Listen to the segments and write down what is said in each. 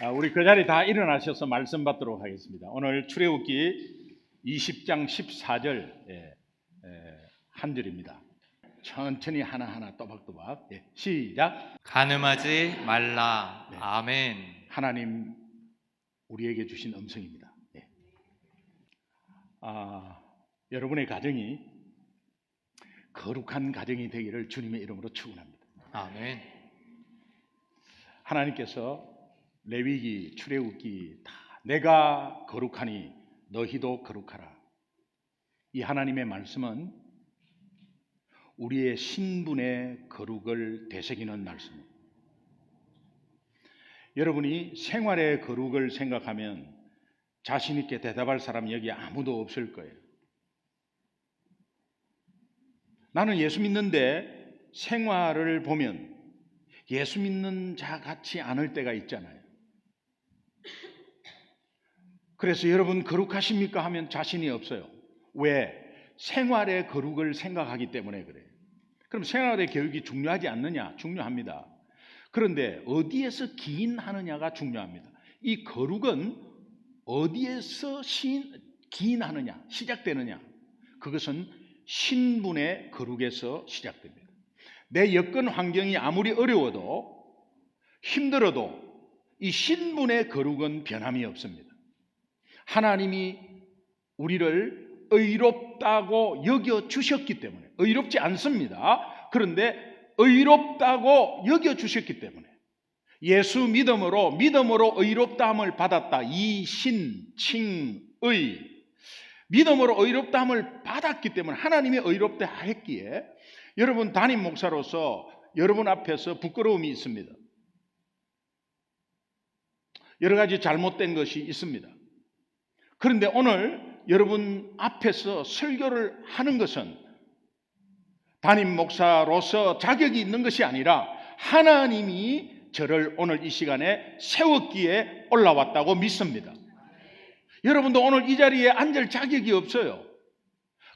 우리 그 자리 다 일어나셔서 말씀 받도록 하겠습니다. 오늘 출애굽기 20장 14절 한 절입니다. 천천히 하나하나 또박또박. 시작. 간음하지 말라. 네. 아멘. 하나님 우리에게 주신 음성입니다. 여러분의 가정이 거룩한 가정이 되기를 주님의 이름으로 축원합니다. 아멘. 하나님께서 레위기, 출애굽기 다 내가 거룩하니 너희도 거룩하라. 이 하나님의 말씀은 우리의 신분의 거룩을 되새기는 말씀입니다. 여러분이 생활의 거룩을 생각하면 자신 있게 대답할 사람 여기 아무도 없을 거예요. 나는 예수 믿는데 생활을 보면 예수 믿는 자 같지 않을 때가 있잖아요. 그래서 여러분 거룩하십니까 하면 자신이 없어요. 왜? 생활의 거룩을 생각하기 때문에 그래요. 그럼 생활의 교육이 중요하지 않느냐? 중요합니다. 그런데 어디에서 기인하느냐가 중요합니다. 이 거룩은 어디에서 기인하느냐, 시작되느냐? 그것은 신분의 거룩에서 시작됩니다. 내 여건 환경이 아무리 어려워도 힘들어도 이 신분의 거룩은 변함이 없습니다. 하나님이 우리를 의롭다고 여겨주셨기 때문에, 의롭지 않습니다. 그런데 의롭다고 여겨주셨기 때문에 예수 믿음으로 의롭다함을 받았다. 이신칭의 믿음으로 의롭다함을 받았기 때문에 하나님이 의롭다 했기에 여러분 담임 목사로서 여러분 앞에서 부끄러움이 있습니다. 여러 가지 잘못된 것이 있습니다. 그런데 오늘 여러분 앞에서 설교를 하는 것은 담임 목사로서 자격이 있는 것이 아니라 하나님이 저를 오늘 이 시간에 세웠기에 올라왔다고 믿습니다. 여러분도 오늘 이 자리에 앉을 자격이 없어요.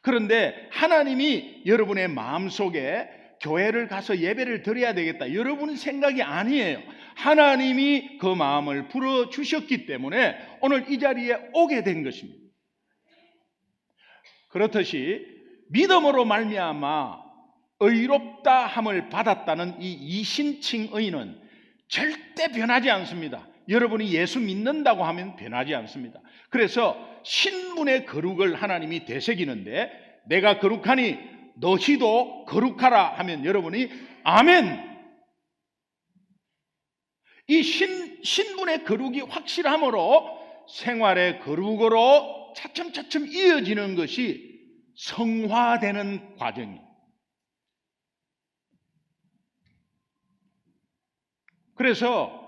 그런데 하나님이 여러분의 마음속에 교회를 가서 예배를 드려야 되겠다, 여러분 생각이 아니에요. 하나님이 그 마음을 불어주셨기 때문에 오늘 이 자리에 오게 된 것입니다. 그렇듯이 믿음으로 말미암아 의롭다함을 받았다는 이 이신칭의는 절대 변하지 않습니다. 여러분이 예수 믿는다고 하면 변하지 않습니다. 그래서 신분의 거룩을 하나님이 되새기는데 내가 거룩하니 너희도 거룩하라 하면 여러분이 아멘. 이 신분의 거룩이 확실함으로 생활의 거룩으로 차츰차츰 이어지는 것이 성화되는 과정이에요. 그래서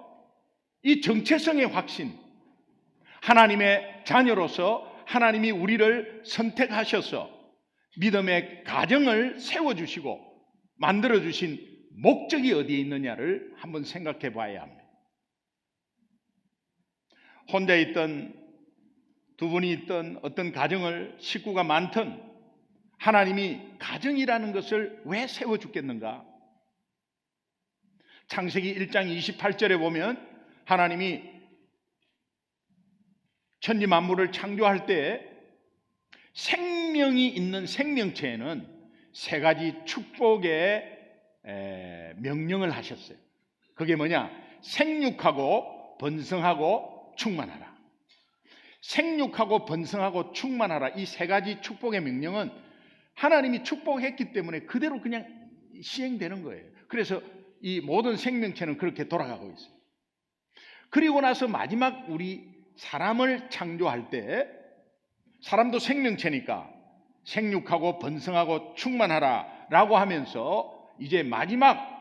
이 정체성의 확신, 하나님의 자녀로서 하나님이 우리를 선택하셔서 믿음의 가정을 세워주시고 만들어주신 목적이 어디에 있느냐를 한번 생각해 봐야 합니다. 혼자 있던 두 분이 있던 어떤 가정을 식구가 많든 하나님이 가정이라는 것을 왜 세워주겠는가? 창세기 1장 28절에 보면 하나님이 천지 만물을 창조할 때 생명이 있는 생명체에는 세 가지 축복의 명령을 하셨어요. 그게 뭐냐? 생육하고 번성하고 충만하라. 생육하고 번성하고 충만하라. 이 세 가지 축복의 명령은 하나님이 축복했기 때문에 그대로 그냥 시행되는 거예요. 그래서 이 모든 생명체는 그렇게 돌아가고 있어요. 그리고 나서 마지막 우리 사람을 창조할 때 사람도 생명체니까 생육하고 번성하고 충만하라 라고 하면서 이제 마지막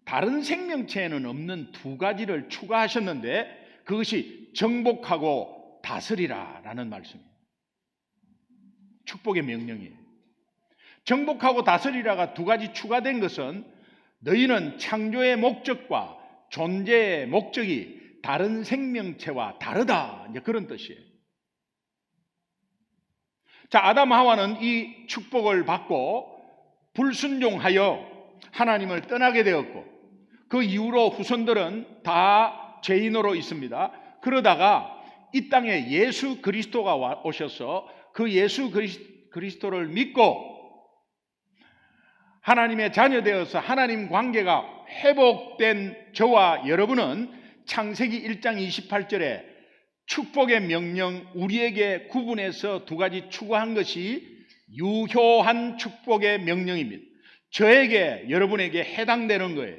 다른 생명체에는 없는 두 가지를 추가하셨는데 그것이 정복하고 다스리라 라는 말씀이에요. 축복의 명령이에요. 정복하고 다스리라가 두 가지 추가된 것은 너희는 창조의 목적과 존재의 목적이 다른 생명체와 다르다, 이제 그런 뜻이에요. 자, 아담 하와는 이 축복을 받고 불순종하여 하나님을 떠나게 되었고 그 이후로 후손들은 다 죄인으로 있습니다. 그러다가 이 땅에 예수 그리스도가 오셔서 그 예수 그리스도를 믿고 하나님의 자녀 되어서 하나님 관계가 회복된 저와 여러분은 창세기 1장 28절에 축복의 명령, 우리에게 구분해서 두 가지 추구한 것이 유효한 축복의 명령입니다. 저에게, 여러분에게 해당되는 거예요.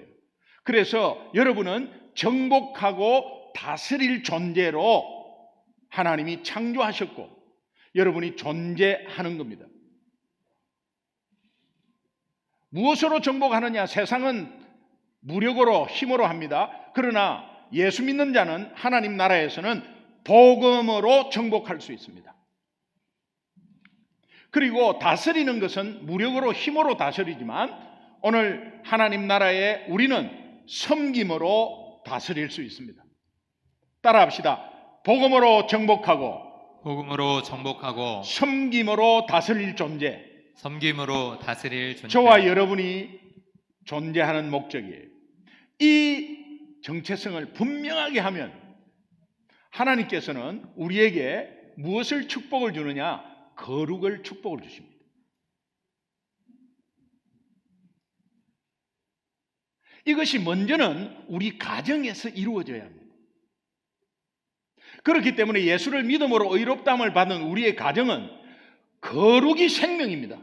그래서 여러분은 정복하고 다스릴 존재로 하나님이 창조하셨고 여러분이 존재하는 겁니다. 무엇으로 정복하느냐? 세상은 무력으로 힘으로 합니다. 그러나 예수 믿는 자는 하나님 나라에서는 복음으로 정복할 수 있습니다. 그리고 다스리는 것은 무력으로 힘으로 다스리지만 오늘 하나님 나라에 우리는 섬김으로 다스릴 수 있습니다. 따라합시다. 복음으로 정복하고 복음으로 정복하고 섬김으로 다스릴 존재. 섬김으로 다스릴 존재. 저와 여러분이 존재하는 목적이에요. 이 정체성을 분명하게 하면 하나님께서는 우리에게 무엇을 축복을 주느냐? 거룩을 축복을 주십니다. 이것이 먼저는 우리 가정에서 이루어져야 합니다. 그렇기 때문에 예수를 믿음으로 의롭다함을 받은 우리의 가정은 거룩이 생명입니다.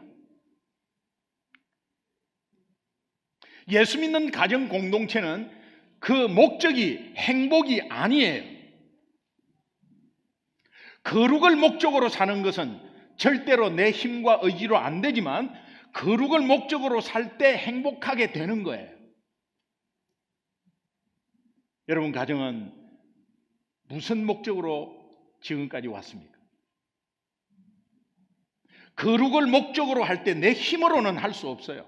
예수 믿는 가정 공동체는 그 목적이 행복이 아니에요. 거룩을 목적으로 사는 것은 절대로 내 힘과 의지로 안 되지만 거룩을 목적으로 살 때 행복하게 되는 거예요. 여러분 가정은 무슨 목적으로 지금까지 왔습니까? 거룩을 목적으로 할 때 내 힘으로는 할 수 없어요.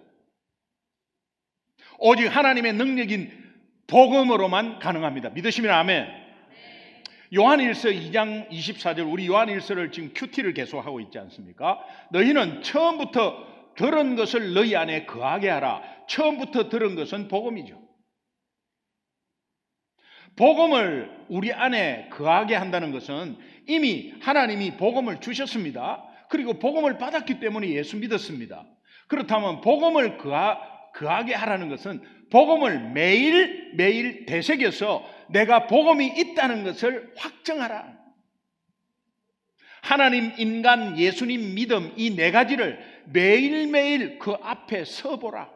오직 하나님의 능력인 복음으로만 가능합니다. 믿으시면 아멘. 요한일서 2장 24절, 우리 요한일서를 지금 큐티를 계속하고 있지 않습니까? 너희는 처음부터 들은 것을 너희 안에 거하게 하라. 처음부터 들은 것은 복음이죠. 복음을 우리 안에 거하게 한다는 것은 이미 하나님이 복음을 주셨습니다. 그리고 복음을 받았기 때문에 예수 믿었습니다. 그렇다면 복음을 거하게 하라는 것은 복음을 매일매일 되새겨서 내가 복음이 있다는 것을 확정하라. 하나님, 인간, 예수님 믿음 이 네 가지를 매일매일 그 앞에 서보라.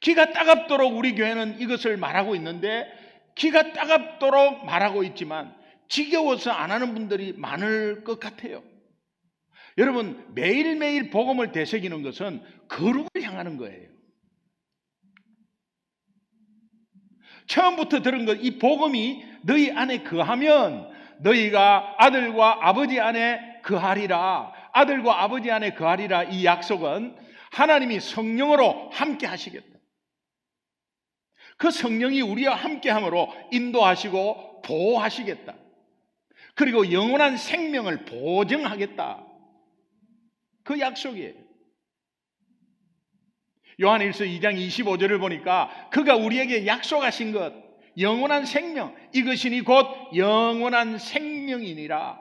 기가 따갑도록 우리 교회는 이것을 말하고 있는데 기가 따갑도록 말하고 있지만 지겨워서 안 하는 분들이 많을 것 같아요. 여러분 매일매일 복음을 되새기는 것은 거룩을 향하는 거예요. 처음부터 들은 것, 이 복음이 너희 안에 거하면 너희가 아들과 아버지 안에 거하리라. 아들과 아버지 안에 거하리라. 이 약속은 하나님이 성령으로 함께 하시겠다. 그 성령이 우리와 함께 함으로 인도하시고 보호하시겠다. 그리고 영원한 생명을 보증하겠다. 그 약속이에요. 요한일서 2장 25절을 보니까 그가 우리에게 약속하신 것, 영원한 생명, 이것이니 곧 영원한 생명이니라.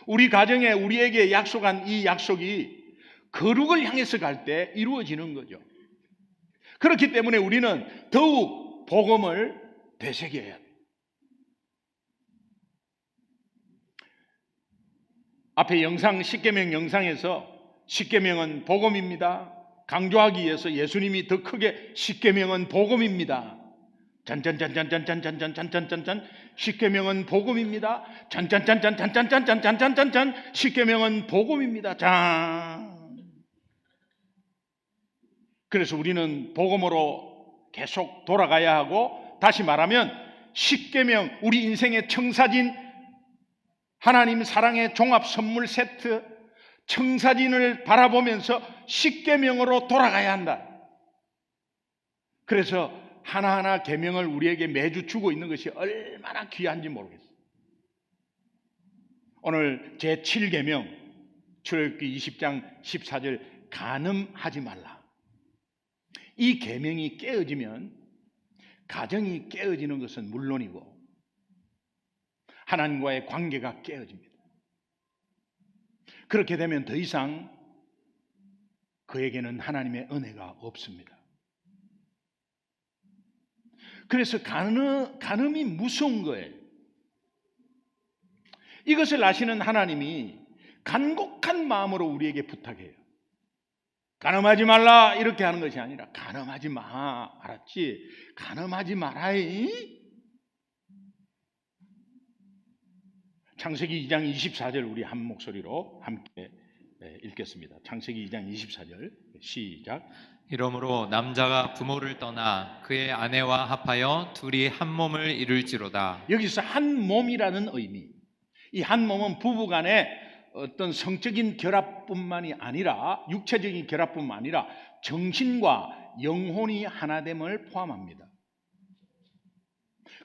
우리 가정에 우리에게 약속한 이 약속이 거룩을 향해서 갈 때 이루어지는 거죠. 그렇기 때문에 우리는 더욱 복음을 되새겨야 돼요. 앞에 영상, 십계명 영상에서 십계명은 복음입니다. 강조하기 위해서 예수님이 더 크게 십계명은 복음입니다. 짠짠짠짠짠짠짠짠짠짠짠 십계명은 복음입니다. 짠짠짠짠짠짠짠짠짠짠 십계명은 복음입니다. 짠. 그래서 우리는 복음으로 계속 돌아가야 하고, 다시 말하면 십계명, 우리 인생의 청사진, 하나님 사랑의 종합 선물 세트, 청사진을 바라보면서 십계명으로 돌아가야 한다. 그래서 하나하나 계명을 우리에게 매주 주고 있는 것이 얼마나 귀한지 모르겠어요. 오늘 제7계명 출애굽기 20장 14절 간음하지 말라. 이 계명이 깨어지면 가정이 깨어지는 것은 물론이고 하나님과의 관계가 깨어집니다. 그렇게 되면 더 이상 그에게는 하나님의 은혜가 없습니다. 그래서 간음이 무서운 거예요. 이것을 아시는 하나님이 간곡한 마음으로 우리에게 부탁해요. 간음하지 말라 이렇게 하는 것이 아니라 간음하지 마. 알았지? 간음하지 마라이. 창세기 2장 24절 우리 한 목소리로 함께 읽겠습니다. 창세기 2장 24절 시작. 이러므로 남자가 부모를 떠나 그의 아내와 합하여 둘이 한 몸을 이룰지로다. 여기서 한 몸이라는 의미, 이 한 몸은 부부간의 어떤 성적인 결합뿐만이 아니라 육체적인 결합뿐만 아니라 정신과 영혼이 하나됨을 포함합니다.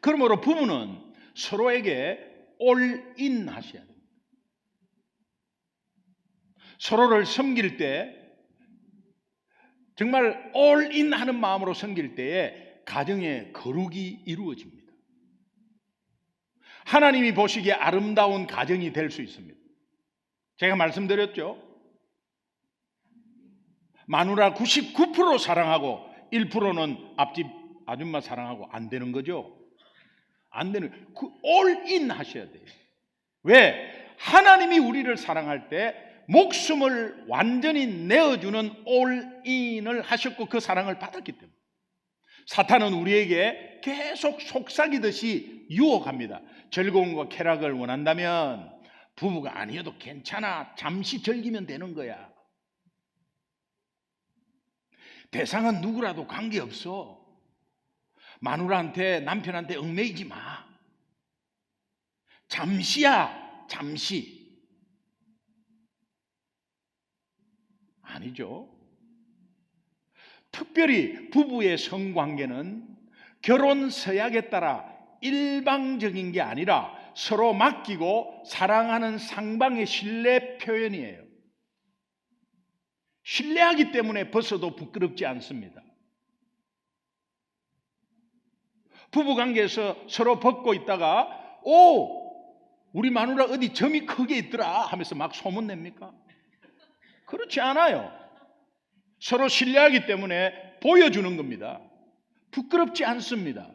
그러므로 부부는 서로에게 올인 하셔야 됩니다. 서로를 섬길 때 정말 올인 하는 마음으로 섬길 때에 가정의 거룩이 이루어집니다. 하나님이 보시기에 아름다운 가정이 될 수 있습니다. 제가 말씀드렸죠. 마누라 99% 사랑하고 1%는 앞집 아줌마 사랑하고 안 되는 거죠. 안 되는, 올인 하셔야 돼요. 왜? 하나님이 우리를 사랑할 때 목숨을 완전히 내어주는 올인을 하셨고 그 사랑을 받았기 때문에 사탄은 우리에게 계속 속삭이듯이 유혹합니다. 즐거움과 쾌락을 원한다면 부부가 아니어도 괜찮아. 잠시 즐기면 되는 거야. 대상은 누구라도 관계없어. 마누라한테 남편한테 얽매이지 마. 잠시야. 잠시. 아니죠. 특별히 부부의 성관계는 결혼 서약에 따라 일방적인 게 아니라 서로 맡기고 사랑하는 상방의 신뢰 표현이에요. 신뢰하기 때문에 벗어도 부끄럽지 않습니다. 부부관계에서 서로 벗고 있다가 우리 마누라 어디 점이 크게 있더라 하면서 막 소문냅니까? 그렇지 않아요. 서로 신뢰하기 때문에 보여주는 겁니다. 부끄럽지 않습니다.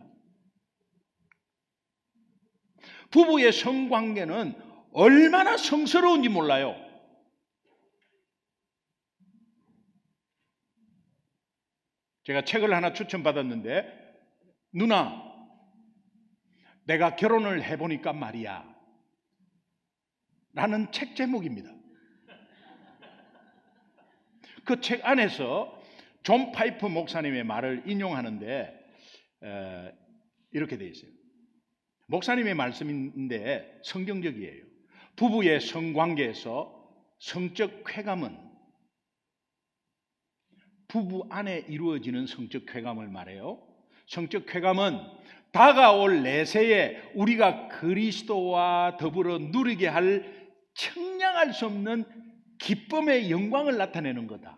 부부의 성관계는 얼마나 성스러운지 몰라요. 제가 책을 하나 추천받았는데 누나 내가 결혼을 해보니까 말이야 라는 책 제목입니다. 그 책 안에서 존 파이프 목사님의 말을 인용하는데 이렇게 되어 있어요. 목사님의 말씀인데 성경적이에요. 부부의 성관계에서 성적 쾌감은 부부 안에 이루어지는 성적 쾌감을 말해요. 성적 쾌감은 다가올 내세에 우리가 그리스도와 더불어 누리게 할 청량할 수 없는 기쁨의 영광을 나타내는 거다.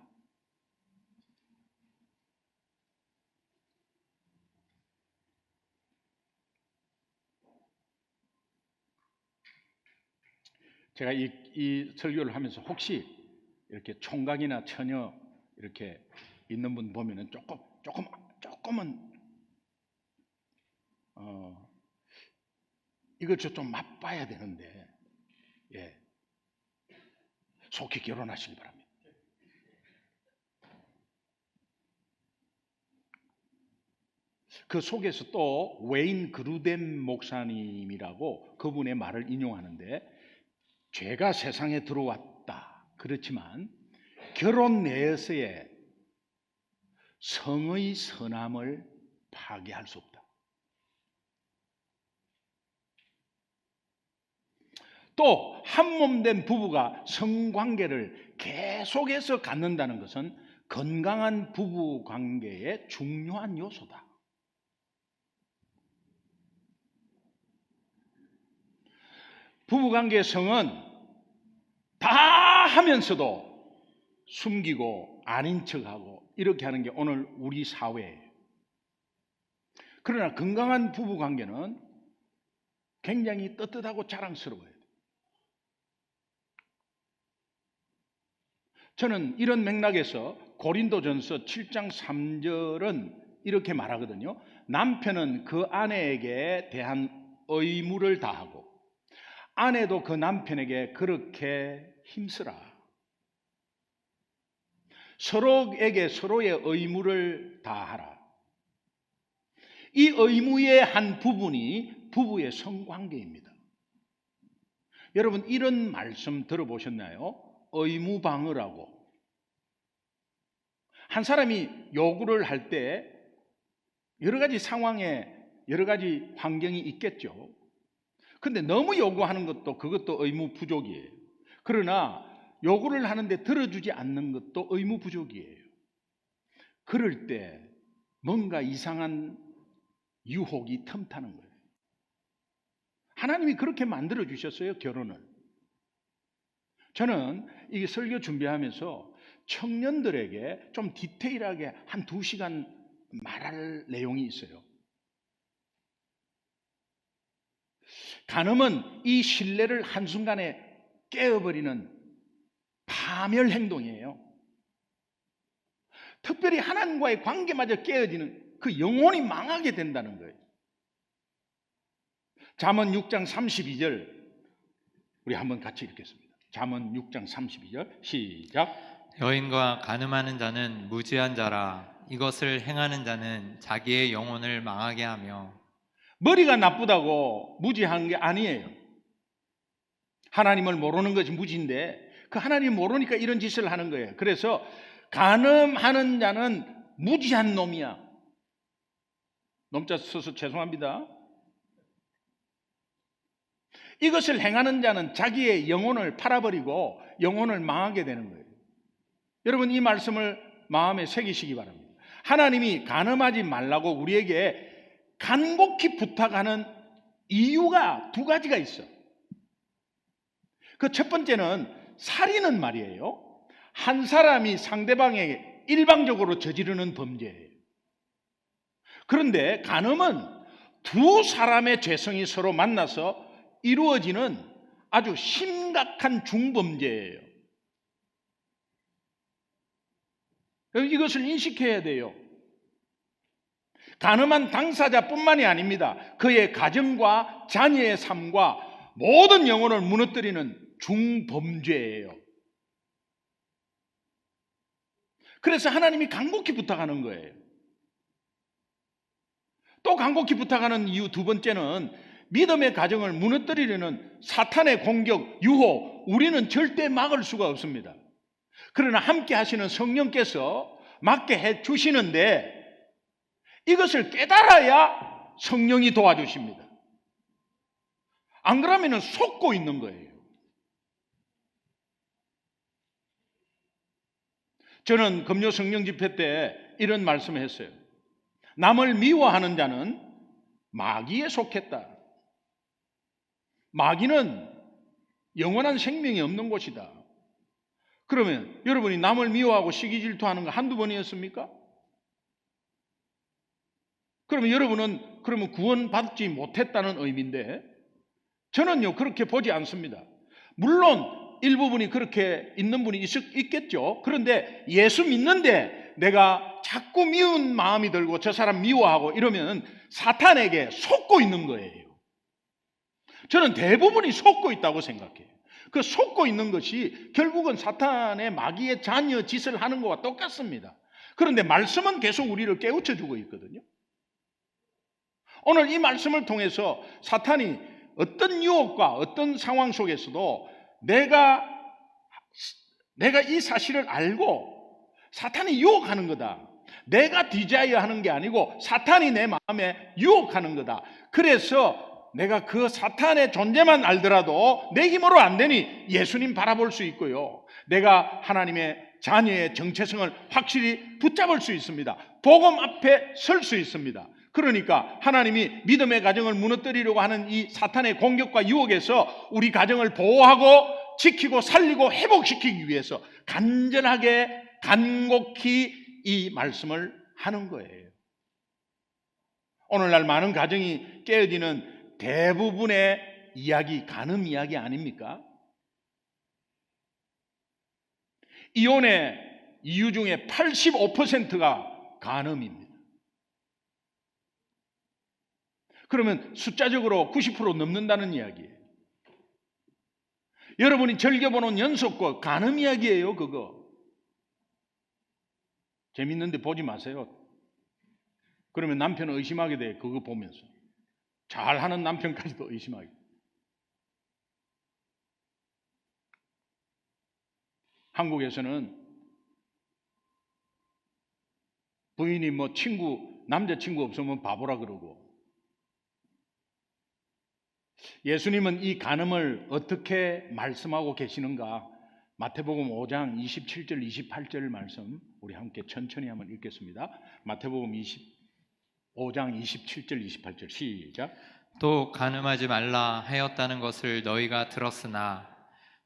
제가 이 설교를 하면서 혹시 이렇게 총각이나 처녀 이렇게 있는 분 보면은 조금은 이걸 좀 맛봐야 되는데 속히 결혼하시기 바랍니다. 그 속에서 또 웨인 그루덴 목사님이라고 그분의 말을 인용하는데 죄가 세상에 들어왔다. 그렇지만 결혼 내에서의 성의 선함을 파괴할 수 없다. 또 한 몸 된 부부가 성관계를 계속해서 갖는다는 것은 건강한 부부 관계의 중요한 요소다. 부부관계의 성은 다 하면서도 숨기고 아닌 척하고 이렇게 하는 게 오늘 우리 사회예요. 그러나 건강한 부부 관계는 굉장히 떳떳하고 자랑스러워요. 저는 이런 맥락에서 고린도전서 7장 3절은 이렇게 말하거든요. 남편은 그 아내에게 대한 의무를 다하고 아내도 그 남편에게 그렇게 힘쓰라. 서로에게 서로의 의무를 다하라. 이 의무의 한 부분이 부부의 성관계입니다. 여러분 이런 말씀 들어보셨나요? 의무방어라고. 한 사람이 요구를 할 때 여러 가지 상황에 여러 가지 환경이 있겠죠. 근데 너무 요구하는 것도 그것도 의무 부족이에요. 그러나 요구를 하는데 들어주지 않는 것도 의무 부족이에요. 그럴 때 뭔가 이상한 유혹이 틈타는 거예요. 하나님이 그렇게 만들어 주셨어요, 결혼을. 저는 이 설교 준비하면서 청년들에게 좀 디테일하게 한 2시간 말할 내용이 있어요. 간음은 이 신뢰를 한순간에 깨어버리는 파멸 행동이에요. 특별히 하나님과의 관계마저 깨어지는 그 영혼이 망하게 된다는 거예요. 잠언 6장 32절 우리 한번 같이 읽겠습니다. 잠언 6장 32절 시작. 여인과 간음하는 자는 무지한 자라. 이것을 행하는 자는 자기의 영혼을 망하게 하며. 머리가 나쁘다고 무지한 게 아니에요. 하나님을 모르는 것이 무지인데 그 하나님 모르니까 이런 짓을 하는 거예요. 그래서 간음하는 자는 무지한 놈이야. 놈자 써서 죄송합니다. 이것을 행하는 자는 자기의 영혼을 팔아버리고 영혼을 망하게 되는 거예요. 여러분 이 말씀을 마음에 새기시기 바랍니다. 하나님이 간음하지 말라고 우리에게 간곡히 부탁하는 이유가 2가지가 있어. 그 첫 번째는 살인은 말이에요. 한 사람이 상대방에게 일방적으로 저지르는 범죄예요. 그런데 간음은 2 사람의 죄성이 서로 만나서 이루어지는 아주 심각한 중범죄예요. 이것을 인식해야 돼요. 간음한 당사자뿐만이 아닙니다. 그의 가정과 자녀의 삶과 모든 영혼을 무너뜨리는 중범죄예요. 그래서 하나님이 간곡히 부탁하는 거예요. 또 간곡히 부탁하는 이유 2번째는 믿음의 가정을 무너뜨리려는 사탄의 공격, 유혹, 우리는 절대 막을 수가 없습니다. 그러나 함께 하시는 성령께서 막게 해 주시는데 이것을 깨달아야 성령이 도와주십니다. 안 그러면 속고 있는 거예요. 저는 금요 성령 집회 때 이런 말씀을 했어요. 남을 미워하는 자는 마귀에 속했다. 마귀는 영원한 생명이 없는 곳이다. 그러면 여러분이 남을 미워하고 시기 질투하는 거 한두 번이었습니까? 그러면 여러분은 그러면 구원받지 못했다는 의미인데 저는요 그렇게 보지 않습니다. 물론 일부분이 그렇게 있는 분이 있겠죠. 그런데 예수 믿는데 내가 자꾸 미운 마음이 들고 저 사람 미워하고 이러면 사탄에게 속고 있는 거예요. 저는 대부분이 속고 있다고 생각해요. 그 속고 있는 것이 결국은 사탄의 마귀의 자녀 짓을 하는 것과 똑같습니다. 그런데 말씀은 계속 우리를 깨우쳐주고 있거든요. 오늘 이 말씀을 통해서 사탄이 어떤 유혹과 어떤 상황 속에서도 내가 이 사실을 알고 사탄이 유혹하는 거다. 내가 디자이어 하는 게 아니고 사탄이 내 마음에 유혹하는 거다. 그래서 내가 그 사탄의 존재만 알더라도 내 힘으로 안 되니 예수님 바라볼 수 있고요. 내가 하나님의 자녀의 정체성을 확실히 붙잡을 수 있습니다. 복음 앞에 설 수 있습니다. 그러니까 하나님이 믿음의 가정을 무너뜨리려고 하는 이 사탄의 공격과 유혹에서 우리 가정을 보호하고 지키고 살리고 회복시키기 위해서 간절하게 간곡히 이 말씀을 하는 거예요. 오늘날 많은 가정이 깨어지는 대부분의 이야기, 간음 이야기 아닙니까? 이혼의 이유 중에 85%가 간음입니다. 그러면 숫자적으로 90% 넘는다는 이야기예요. 여러분이 즐겨보는 연속극 간음 이야기예요. 그거 재밌는데 보지 마세요. 그러면 남편을 의심하게 돼. 그거 보면서 잘하는 남편까지도 의심하게 돼. 한국에서는 부인이 뭐 남자친구 없으면 바보라 그러고, 예수님은 이 간음을 어떻게 말씀하고 계시는가? 마태복음 5장 27절 28절 말씀 우리 함께 천천히 한번 읽겠습니다. 마태복음 5장 27절 28절 시작. 또 간음하지 말라 하였다는 것을 너희가 들었으나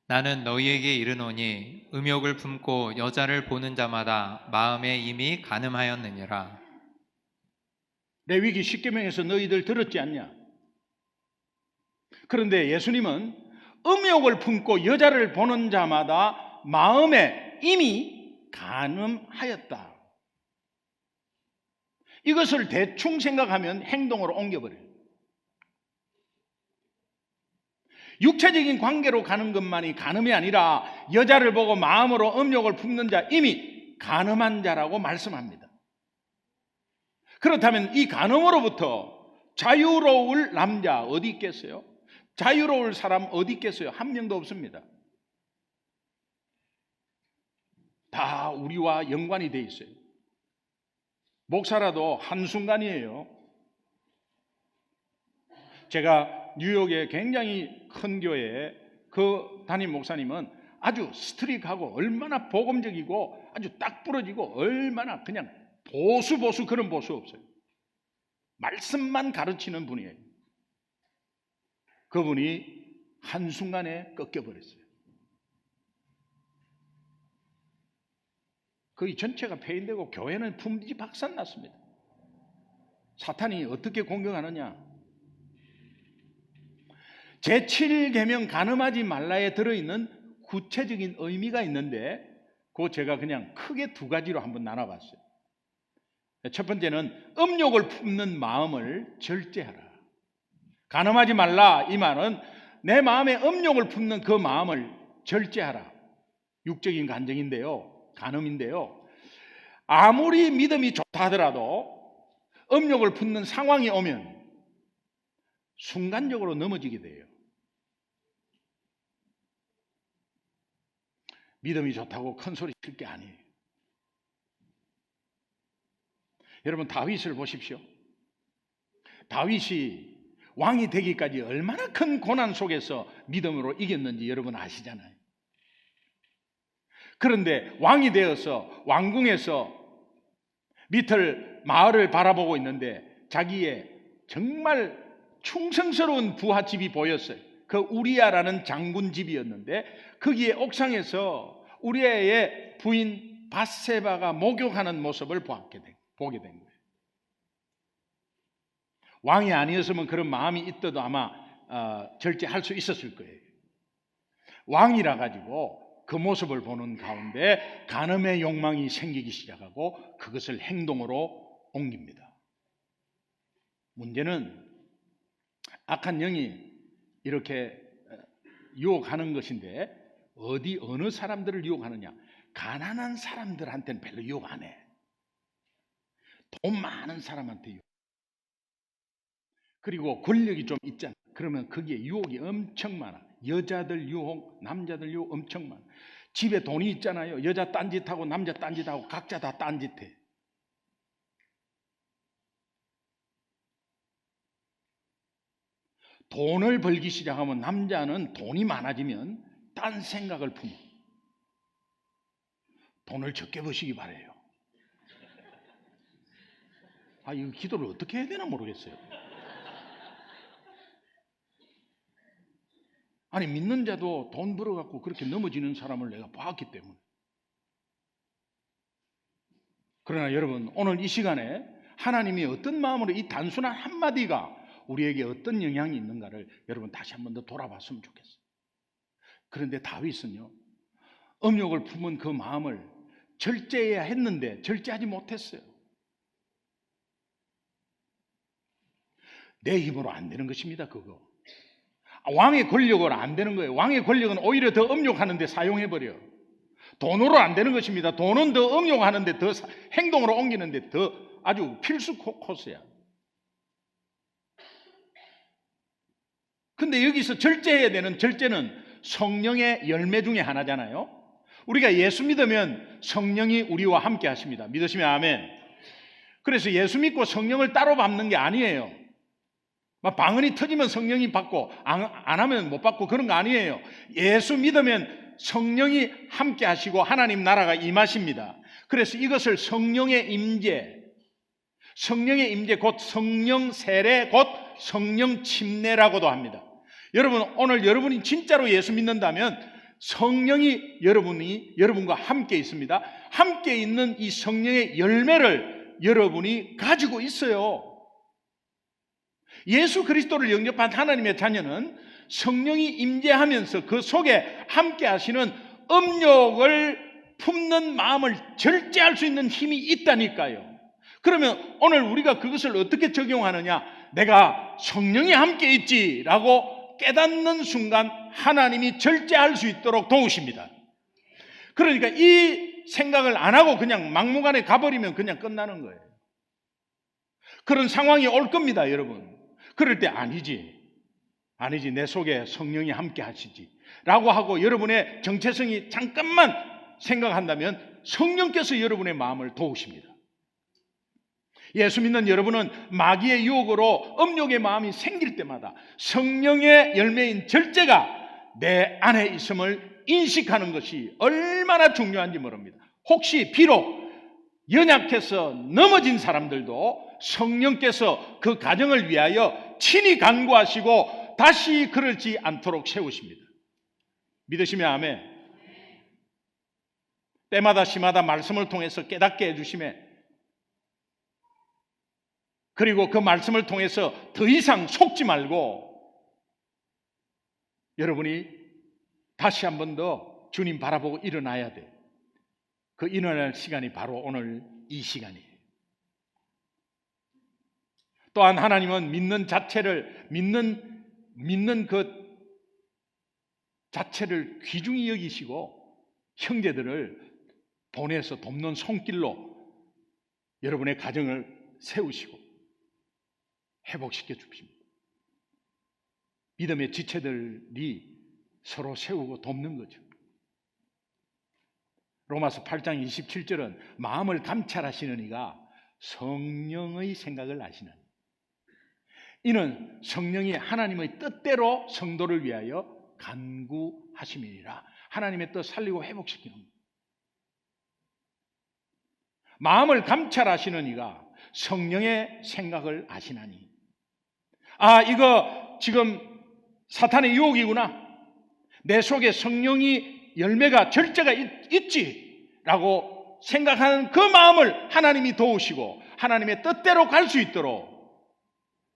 나는 너희에게 이르노니 음욕을 품고 여자를 보는 자마다 마음에 이미 간음하였느니라. 레위기 10계명에서 너희들 들었지 않냐? 그런데 예수님은 음욕을 품고 여자를 보는 자마다 마음에 이미 간음하였다. 이것을 대충 생각하면 행동으로 옮겨버려요. 육체적인 관계로 가는 것만이 간음이 아니라 여자를 보고 마음으로 음욕을 품는 자, 이미 간음한 자라고 말씀합니다. 그렇다면 이 간음으로부터 자유로울 남자 어디 있겠어요? 자유로울 사람 어디 있겠어요? 한 명도 없습니다. 다 우리와 연관이 돼 있어요. 목사라도 한순간이에요. 제가 뉴욕의 굉장히 큰 교회에 그 담임 목사님은 아주 스트릭하고 얼마나 복음적이고 아주 딱 부러지고 얼마나 그냥 보수 그런 보수 없어요. 말씀만 가르치는 분이에요. 그분이 한순간에 꺾여버렸어요. 거의 전체가 폐인되고 교회는 풍지박산났습니다. 사탄이 어떻게 공격하느냐? 제7계명 간음하지 말라에 들어있는 구체적인 의미가 있는데 그거 제가 그냥 크게 두 가지로 한번 나눠봤어요. 첫 번째는 음욕을 품는 마음을 절제하라. 간음하지 말라 이 말은 내 마음에 음욕을 품는 그 마음을 절제하라. 육적인 간정인데요. 간음인데요. 아무리 믿음이 좋다 하더라도 음욕을 품는 상황이 오면 순간적으로 넘어지게 돼요. 믿음이 좋다고 큰 소리 칠 게 아니에요. 여러분 다윗을 보십시오. 다윗이 왕이 되기까지 얼마나 큰 고난 속에서 믿음으로 이겼는지 여러분 아시잖아요. 그런데 왕이 되어서 왕궁에서 밑을 마을을 바라보고 있는데 자기의 정말 충성스러운 부하집이 보였어요. 그 우리야라는 장군 집이었는데 거기에 옥상에서 우리야의 부인 밧세바가 목욕하는 모습을 보게 된 거예요. 왕이 아니었으면 그런 마음이 있어도 아마 절제할 수 있었을 거예요. 왕이라 가지고 그 모습을 보는 가운데 간음의 욕망이 생기기 시작하고 그것을 행동으로 옮깁니다. 문제는 악한 영이 이렇게 유혹하는 것인데 어느 사람들을 유혹하느냐? 가난한 사람들한테는 별로 유혹 안 해. 돈 많은 사람한테 유혹. 그리고 권력이 좀 있잖아. 그러면 거기에 유혹이 엄청 많아. 여자들 유혹, 남자들 유혹 엄청 많아. 집에 돈이 있잖아요. 여자 딴짓하고 남자 딴짓하고 각자 다 딴짓해. 돈을 벌기 시작하면 남자는 돈이 많아지면 딴 생각을 품어. 돈을 적게 버시기 바래요. 이거 기도를 어떻게 해야 되나 모르겠어요. 아니 믿는 자도 돈 벌어갖고 그렇게 넘어지는 사람을 내가 봤기 때문에. 그러나 여러분 오늘 이 시간에 하나님이 어떤 마음으로 이 단순한 한마디가 우리에게 어떤 영향이 있는가를 여러분 다시 한 번 더 돌아봤으면 좋겠어요. 그런데 다윗은요, 음욕을 품은 그 마음을 절제해야 했는데 절제하지 못했어요. 내 힘으로 안 되는 것입니다. 그거 왕의 권력으로 안 되는 거예요. 왕의 권력은 오히려 더 음욕하는 데 사용해버려. 돈으로 안 되는 것입니다. 돈은 더 음욕하는데, 더 행동으로 옮기는데 더 아주 필수 코스야. 근데 여기서 절제해야 되는 절제는 성령의 열매 중에 하나잖아요. 우리가 예수 믿으면 성령이 우리와 함께 하십니다. 믿으시면 아멘. 그래서 예수 믿고 성령을 따로 밟는 게 아니에요. 막 방언이 터지면 성령이 받고 안 하면 못 받고 그런 거 아니에요. 예수 믿으면 성령이 함께 하시고 하나님 나라가 임하십니다. 그래서 이것을 성령의 임재 곧 성령 세례 곧 성령 침례라고도 합니다. 여러분, 오늘 여러분이 진짜로 예수 믿는다면 성령이 여러분과 함께 있습니다. 함께 있는 이 성령의 열매를 여러분이 가지고 있어요. 예수 그리스도를 영접한 하나님의 자녀는 성령이 임재하면서 그 속에 함께 하시는 음욕을 품는 마음을 절제할 수 있는 힘이 있다니까요. 그러면 오늘 우리가 그것을 어떻게 적용하느냐? 내가 성령이 함께 있지라고 깨닫는 순간 하나님이 절제할 수 있도록 도우십니다. 그러니까 이 생각을 안 하고 그냥 막무가내 가버리면 그냥 끝나는 거예요. 그런 상황이 올 겁니다, 여러분. 그럴 때 아니지 내 속에 성령이 함께 하시지 라고 하고 여러분의 정체성이 잠깐만 생각한다면 성령께서 여러분의 마음을 도우십니다. 예수 믿는 여러분은 마귀의 유혹으로 음욕의 마음이 생길 때마다 성령의 열매인 절제가 내 안에 있음을 인식하는 것이 얼마나 중요한지 모릅니다. 혹시 비록 연약해서 넘어진 사람들도 성령께서 그 가정을 위하여 친히 간구하시고 다시 그러지 않도록 세우십니다. 믿으시면 아멘. 때마다 시마다 말씀을 통해서 깨닫게 해주시며, 그리고 그 말씀을 통해서 더 이상 속지 말고 여러분이 다시 한 번 더 주님 바라보고 일어나야 돼. 그 일어날 시간이 바로 오늘 이 시간이에요. 또한 하나님은 믿는 그 자체를 귀중히 여기시고 형제들을 보내서 돕는 손길로 여러분의 가정을 세우시고 회복시켜 주십니다. 믿음의 지체들이 서로 세우고 돕는 거죠. 로마서 8장 27절은 마음을 감찰하시는 이가 성령의 생각을 아시는, 이는 성령이 하나님의 뜻대로 성도를 위하여 간구하심이니라. 하나님의 뜻 살리고 회복시키는 것. 마음을 감찰하시는 이가 성령의 생각을 아시나니. 아, 이거 지금 사탄의 유혹이구나. 내 속에 성령이 열매가 절제가 있지라고 생각하는 그 마음을 하나님이 도우시고 하나님의 뜻대로 갈 수 있도록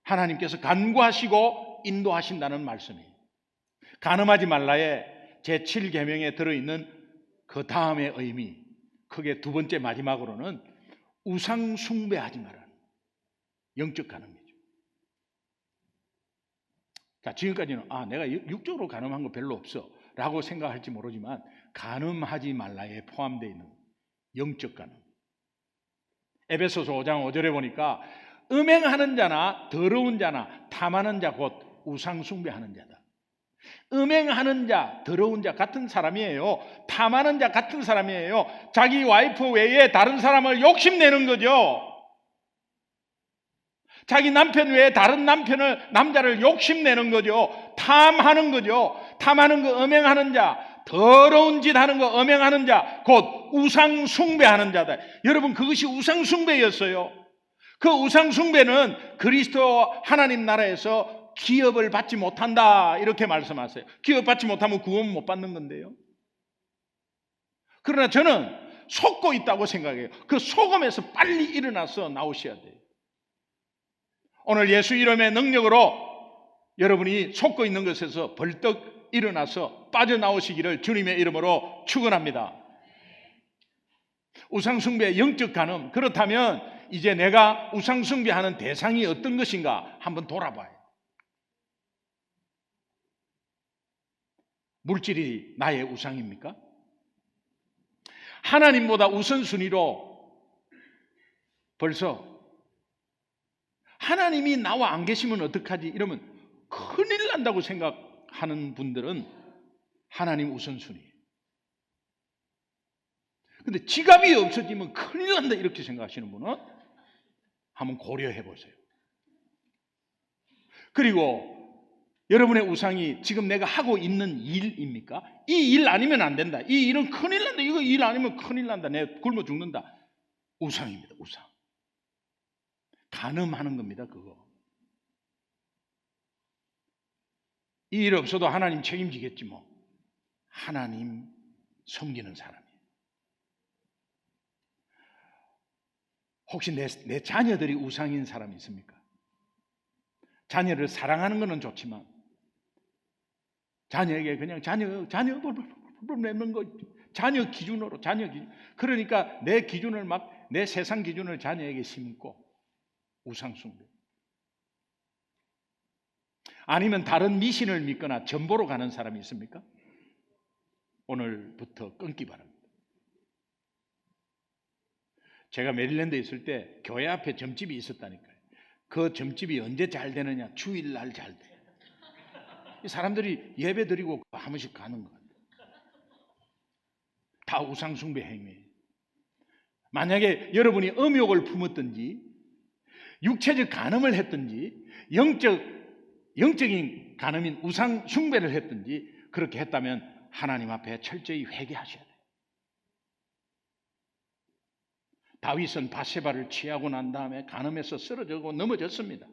하나님께서 간구하시고 인도하신다는 말씀이에요. 간음하지 말라의 제7계명에 들어있는 그 다음의 의미, 크게 두 번째 마지막으로는 우상 숭배하지 말라는 영적 간음이죠. 자, 지금까지는 내가 육적으로 간음한 거 별로 없어 라고 생각할지 모르지만 간음하지 말라에 포함되어 있는 영적 간음. 에베소서 5장 5절에 보니까 음행하는 자나 더러운 자나 탐하는 자 곧 우상 숭배하는 자다. 음행하는 자, 더러운 자 같은 사람이에요. 탐하는 자 같은 사람이에요. 자기 와이프 외에 다른 사람을 욕심내는 거죠. 자기 남편 외에 다른 남자를 욕심내는 거죠. 탐하는 거죠. 탐하는 거, 음행하는 자, 더러운 짓 하는 거, 음행하는 자, 곧 우상 숭배하는 자다. 여러분, 그것이 우상 숭배였어요. 그 우상 숭배는 그리스도 하나님 나라에서 기업을 받지 못한다, 이렇게 말씀하세요. 기업 받지 못하면 구원 못 받는 건데요. 그러나 저는 속고 있다고 생각해요. 그 속음에서 빨리 일어나서 나오셔야 돼요. 오늘 예수 이름의 능력으로 여러분이 속고 있는 것에서 벌떡 일어나서 빠져나오시기를 주님의 이름으로 축원합니다. 우상숭배의 영적 간음, 그렇다면 이제 내가 우상숭배하는 대상이 어떤 것인가 한번 돌아봐요. 물질이 나의 우상입니까? 하나님보다 우선순위로 벌써 하나님이 나와 안 계시면 어떡하지? 이러면 큰일 난다고 생각하는 분들은 하나님 우선순위. 근데 지갑이 없어지면 큰일 난다 이렇게 생각하시는 분은 한번 고려해 보세요. 그리고 여러분의 우상이 지금 내가 하고 있는 일입니까? 이 일 아니면 안 된다. 이 일은 큰일 난다. 이거 일 아니면 큰일 난다. 내가 굶어 죽는다. 우상입니다. 우상. 간음하는 겁니다. 그거. 이 일 없어도 하나님 책임지겠지 뭐. 하나님 섬기는 사람이에요. 혹시 내 자녀들이 우상인 사람이 있습니까? 자녀를 사랑하는 것은 좋지만 자녀에게 그냥 자녀 내는 거 자녀 기준으로 그러니까 내 기준을 막 내 세상 기준을 자녀에게 심고 우상 숭배. 아니면 다른 미신을 믿거나 전보로 가는 사람이 있습니까? 오늘부터 끊기 바랍니다. 제가 메릴랜드에 있을 때 교회 앞에 점집이 있었다니까요. 그 점집이 언제 잘 되느냐? 주일날 잘 돼. 사람들이 예배 드리고 한 번씩 가는 것 같아요. 다 우상숭배 행위. 만약에 여러분이 음욕을 품었든지 육체적 간음을 했든지 영적인 간음인 우상숭배를 했든지 그렇게 했다면 하나님 앞에 철저히 회개하셔야 돼요. 다윗은 바세바를 취하고 난 다음에 간음해서 쓰러지고 넘어졌습니다.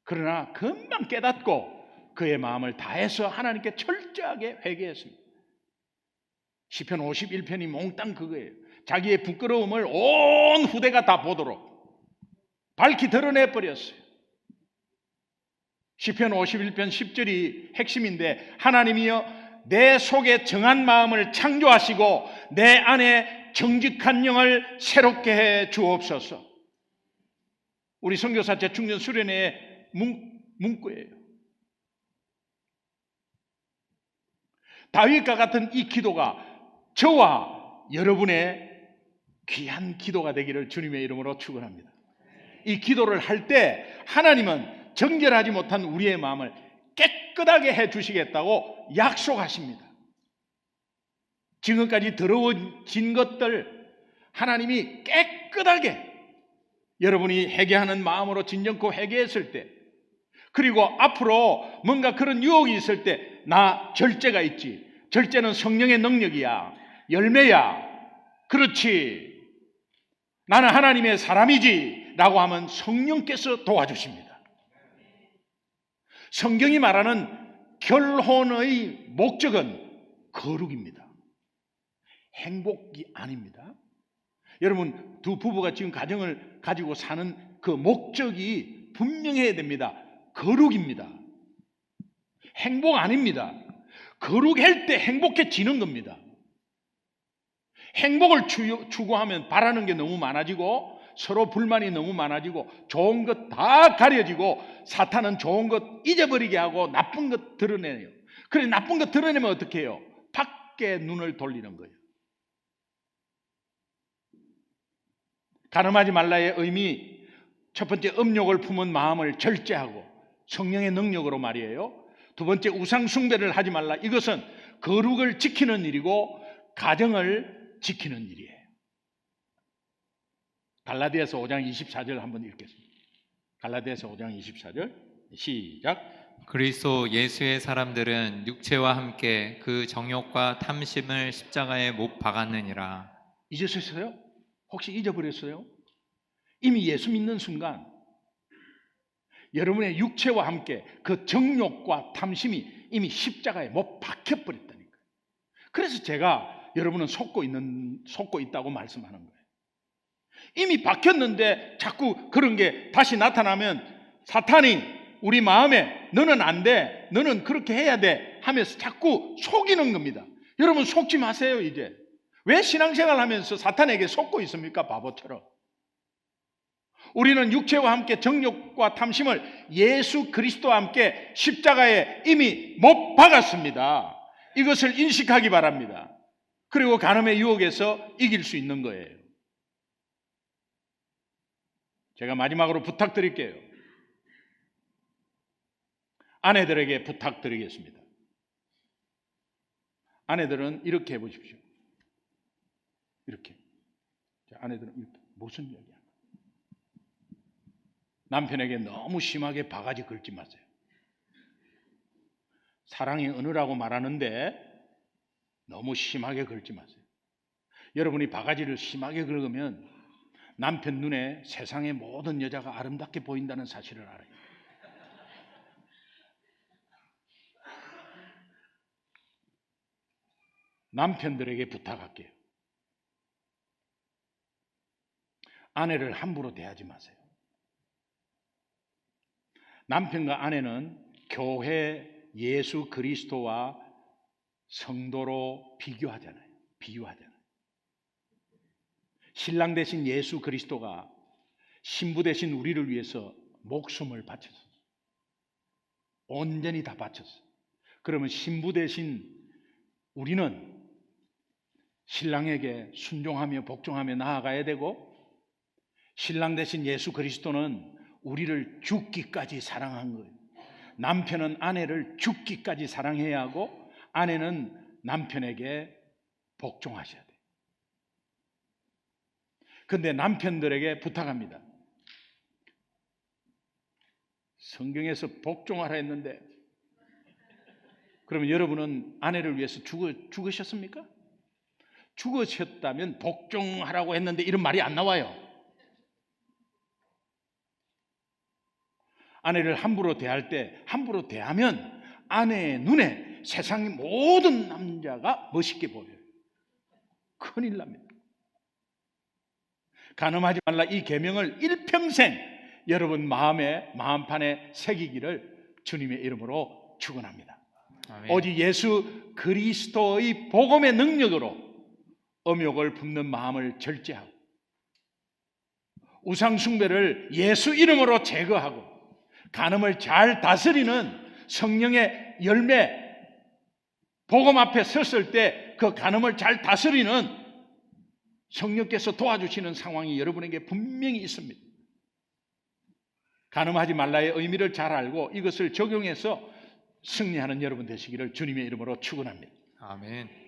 그러나 금방 깨닫고 그의 마음을 다해서 하나님께 철저하게 회개했습니다. 시편 51편이 몽땅 그거예요. 자기의 부끄러움을 온 후대가 다 보도록 밝히 드러내버렸어요. 시편 51편 10절이 핵심인데 하나님이여 내 속에 정한 마음을 창조하시고 내 안에 정직한 영을 새롭게 해 주옵소서. 우리 선교사 재충전 수련회의 문구예요. 다윗과 같은 이 기도가 저와 여러분의 귀한 기도가 되기를 주님의 이름으로 축원합니다. 이 기도를 할 때 하나님은 정결하지 못한 우리의 마음을 깨끗하게 해 주시겠다고 약속하십니다. 지금까지 더러워진 것들 하나님이 깨끗하게 여러분이 회개하는 마음으로 진정코 회개했을 때, 그리고 앞으로 뭔가 그런 유혹이 있을 때 나 절제가 있지. 절제는 성령의 능력이야. 열매야. 그렇지. 나는 하나님의 사람이지 라고 하면 성령께서 도와주십니다. 성경이 말하는 결혼의 목적은 거룩입니다. 행복이 아닙니다. 여러분, 두 부부가 지금 가정을 가지고 사는 그 목적이 분명해야 됩니다. 거룩입니다. 행복 아닙니다. 거룩할 때 행복해지는 겁니다. 행복을 추구하면 바라는 게 너무 많아지고 서로 불만이 너무 많아지고 좋은 것 다 가려지고 사탄은 좋은 것 잊어버리게 하고 나쁜 것 드러내요. 그래 나쁜 것 드러내면 어떻게 해요? 밖에 눈을 돌리는 거예요. 간음하지 말라의 의미, 첫 번째 음욕을 품은 마음을 절제하고 성령의 능력으로 말이에요. 두 번째 우상 숭배를 하지 말라. 이것은 거룩을 지키는 일이고 가정을 지키는 일이에요. 갈라디아서 5장 24절 한번 읽겠습니다. 갈라디아서 5장 24절 시작. 그리스도 예수의 사람들은 육체와 함께 그 정욕과 탐심을 십자가에 못 박았느니라. 잊으셨어요? 혹시 잊어버렸어요? 이미 예수 믿는 순간 여러분의 육체와 함께 그 정욕과 탐심이 이미 십자가에 못 박혀버렸다니까요. 그래서 제가 여러분은 속고 있다고 말씀하는 거예요. 이미 박혔는데 자꾸 그런 게 다시 나타나면 사탄이 우리 마음에 너는 안 돼, 너는 그렇게 해야 돼 하면서 자꾸 속이는 겁니다. 여러분 속지 마세요. 이제 왜 신앙생활 하면서 사탄에게 속고 있습니까? 바보처럼. 우리는 육체와 함께 정욕과 탐심을 예수 그리스도와 함께 십자가에 이미 못 박았습니다. 이것을 인식하기 바랍니다. 그리고 간음의 유혹에서 이길 수 있는 거예요. 제가 마지막으로 부탁드릴게요. 아내들에게 부탁드리겠습니다. 아내들은 이렇게 해보십시오. 이렇게. 자, 아내들은 이렇게. 무슨 얘기야? 남편에게 너무 심하게 바가지 긁지 마세요. 사랑이 어느라고 말하는데 너무 심하게 긁지 마세요. 여러분이 바가지를 심하게 긁으면 남편 눈에 세상의 모든 여자가 아름답게 보인다는 사실을 알아요. 남편들에게 부탁할게요. 아내를 함부로 대하지 마세요. 남편과 아내는 교회 예수 그리스도와 성도로 비유하잖아요. 신랑 되신 예수 그리스도가 신부 되신 우리를 위해서 목숨을 바쳤어요. 온전히 다 바쳤어요. 그러면 신부 되신 우리는 신랑에게 순종하며 복종하며 나아가야 되고, 신랑 되신 예수 그리스도는 우리를 죽기까지 사랑한 거예요. 남편은 아내를 죽기까지 사랑해야 하고 아내는 남편에게 복종하셔야 돼요. 그런데 남편들에게 부탁합니다. 성경에서 복종하라 했는데 그러면 여러분은 아내를 위해서 죽으셨습니까? 죽으셨다면 복종하라고 했는데 이런 말이 안 나와요. 아내를 함부로 대할 때, 함부로 대하면 아내의 눈에 세상의 모든 남자가 멋있게 보여요. 큰일 납니다. 간음하지 말라 이 계명을 일평생 여러분 마음판에 새기기를 주님의 이름으로 축원합니다. 아멘. 오직 예수 그리스도의 복음의 능력으로 음욕을 품는 마음을 절제하고 우상 숭배를 예수 이름으로 제거하고 간음을 잘 다스리는 성령의 열매, 복음 앞에 섰을 때 그 간음을 잘 다스리는 성령께서 도와주시는 상황이 여러분에게 분명히 있습니다. 간음하지 말라의 의미를 잘 알고 이것을 적용해서 승리하는 여러분 되시기를 주님의 이름으로 축원합니다. 아멘.